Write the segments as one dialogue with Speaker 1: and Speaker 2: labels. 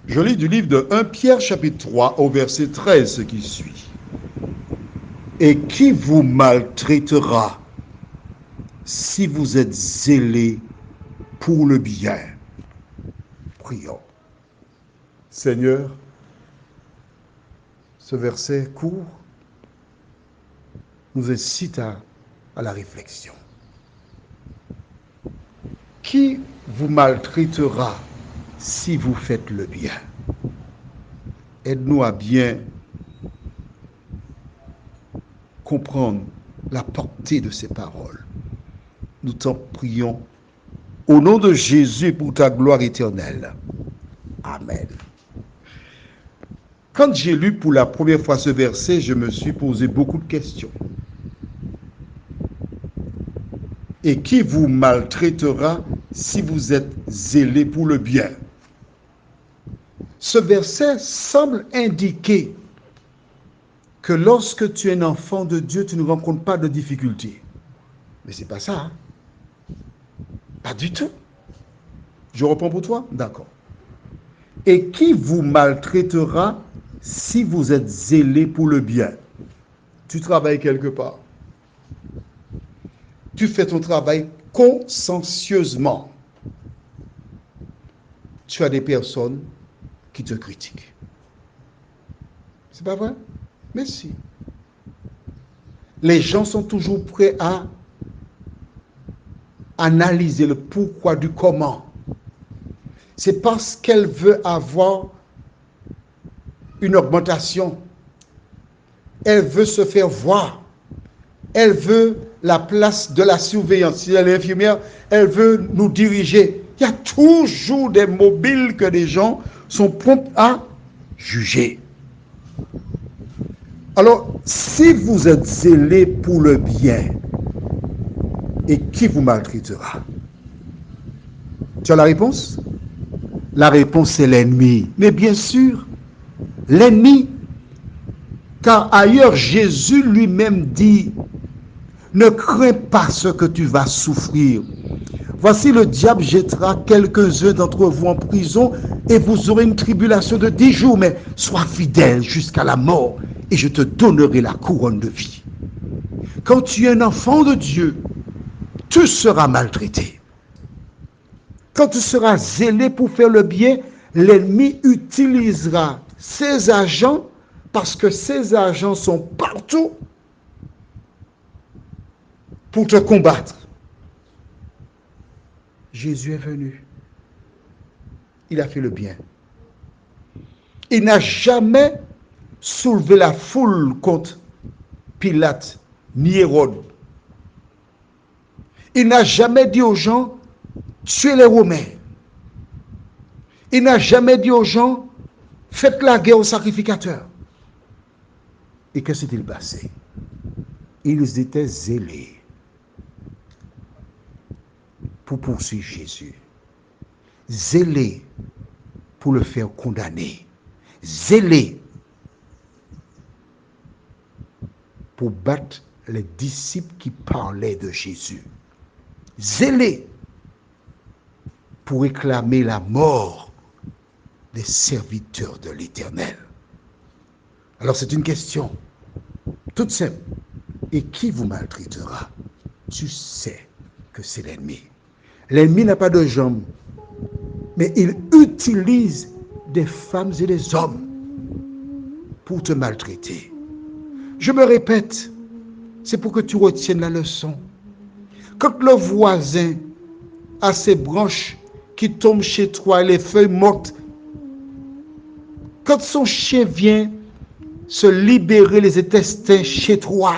Speaker 1: Je lis du livre de 1 Pierre chapitre 3 au verset 13 ce qui suit. Et qui vous maltraitera si vous êtes zélés pour le bien? Prions. Seigneur, ce verset court nous incite à la réflexion. Qui vous maltraitera si vous faites le bien? Aide-nous à bien comprendre la portée de ces paroles. Nous t'en prions au nom de Jésus pour ta gloire éternelle. Amen. Quand j'ai lu pour la première fois ce verset, je me suis posé beaucoup de questions. Et qui vous maltraitera si vous êtes zélés pour le bien? Ce verset semble indiquer que lorsque tu es un enfant de Dieu, tu ne rencontres pas de difficultés. Mais ce n'est pas ça. Hein? Pas du tout. Je reprends pour toi? D'accord. Et qui vous maltraitera si vous êtes zélés pour le bien? Tu travailles quelque part. Tu fais ton travail consciencieusement. Tu as des personnes qui te critiquent. C'est pas vrai? Mais si. Les gens sont toujours prêts à analyser le pourquoi du comment. C'est parce qu'elle veut avoir une augmentation. Elle veut se faire voir. Elle veut la place de la surveillance. Si elle est infirmière, elle veut nous diriger. Il y a toujours des mobiles que les gens sont prompts à juger. Alors, si vous êtes zélés pour le bien, et qui vous maltraitera? Tu as la réponse? La réponse, c'est l'ennemi. Mais bien sûr, l'ennemi, car ailleurs, Jésus lui-même dit, ne crains pas ce que tu vas souffrir. Voici le diable jettera quelques-uns d'entre vous en prison et vous aurez une tribulation de 10 jours, mais sois fidèle jusqu'à la mort et je te donnerai la couronne de vie. Quand tu es un enfant de Dieu, tu seras maltraité. Quand tu seras zélé pour faire le bien, l'ennemi utilisera ses agents parce que ces agents sont partout pour te combattre. Jésus est venu. Il a fait le bien. Il n'a jamais soulevé la foule contre Pilate ni Hérode. Il n'a jamais dit aux gens, tuez les Romains. Il n'a jamais dit aux gens, faites la guerre aux sacrificateurs. Et que s'est-il passé? Ils étaient zélés pour poursuivre Jésus. Zélés pour le faire condamner. Zélés pour battre les disciples qui parlaient de Jésus. Zélés pour réclamer la mort des serviteurs de l'Éternel. Alors c'est une question toute simple. Et qui vous maltraitera? Tu sais que c'est l'ennemi. L'ennemi n'a pas de jambes, mais il utilise des femmes et des hommes pour te maltraiter. Je me répète, c'est pour que tu retiennes la leçon. Quand le voisin a ses branches qui tombent chez toi, les feuilles mortes, quand son chien vient se libérer les intestins chez toi,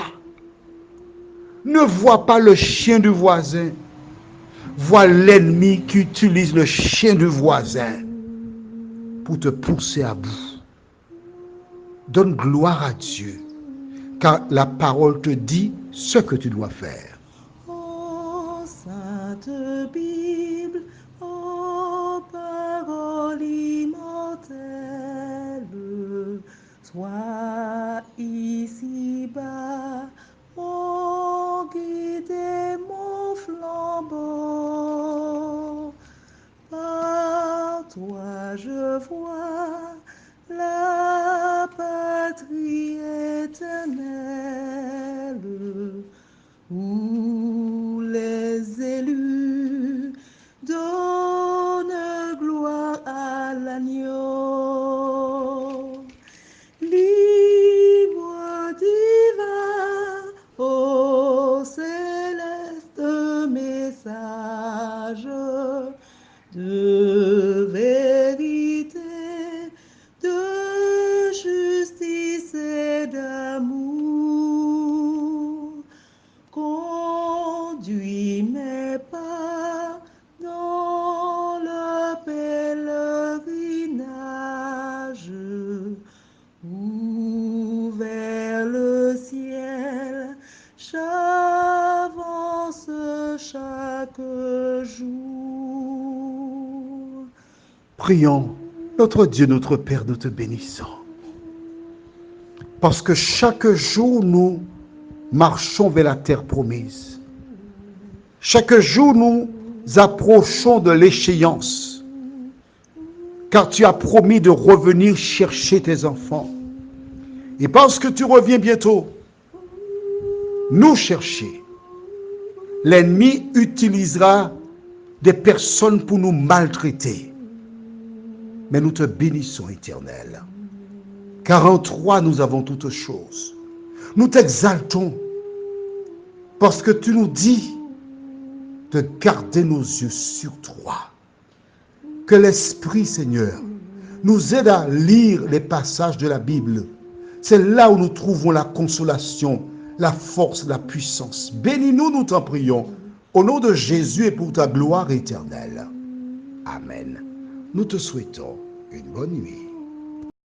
Speaker 1: ne vois pas le chien du voisin, vois l'ennemi qui utilise le chien du voisin pour te pousser à bout. Donne gloire à Dieu, car la parole te dit ce que tu dois faire.
Speaker 2: Ô Sainte Bible, ô parole immortelle, sois ici-bas, mon guide et mon flambeau. Par toi je voir la patrie éternelle où les élus donnent gloire à l'agneau. Livre divin, ô céleste message de vérité, de justice et d'amour. Conduis mes pas dans le pèlerinage où vers le ciel j'avance chaque jour.
Speaker 1: Prions, notre Dieu, notre Père, nous te bénissons. Parce que chaque jour, nous marchons vers la terre promise. Chaque jour, nous approchons de l'échéance. Car tu as promis de revenir chercher tes enfants. Et parce que tu reviens bientôt, nous chercher, l'ennemi utilisera des personnes pour nous maltraiter. Mais nous te bénissons, Éternel. Car en toi, nous avons toutes choses. Nous t'exaltons parce que tu nous dis de garder nos yeux sur toi. Que l'Esprit, Seigneur, nous aide à lire les passages de la Bible. C'est là où nous trouvons la consolation, la force, la puissance. Bénis-nous, nous t'en prions, au nom de Jésus et pour ta gloire éternelle. Amen. Nous te souhaitons une bonne nuit.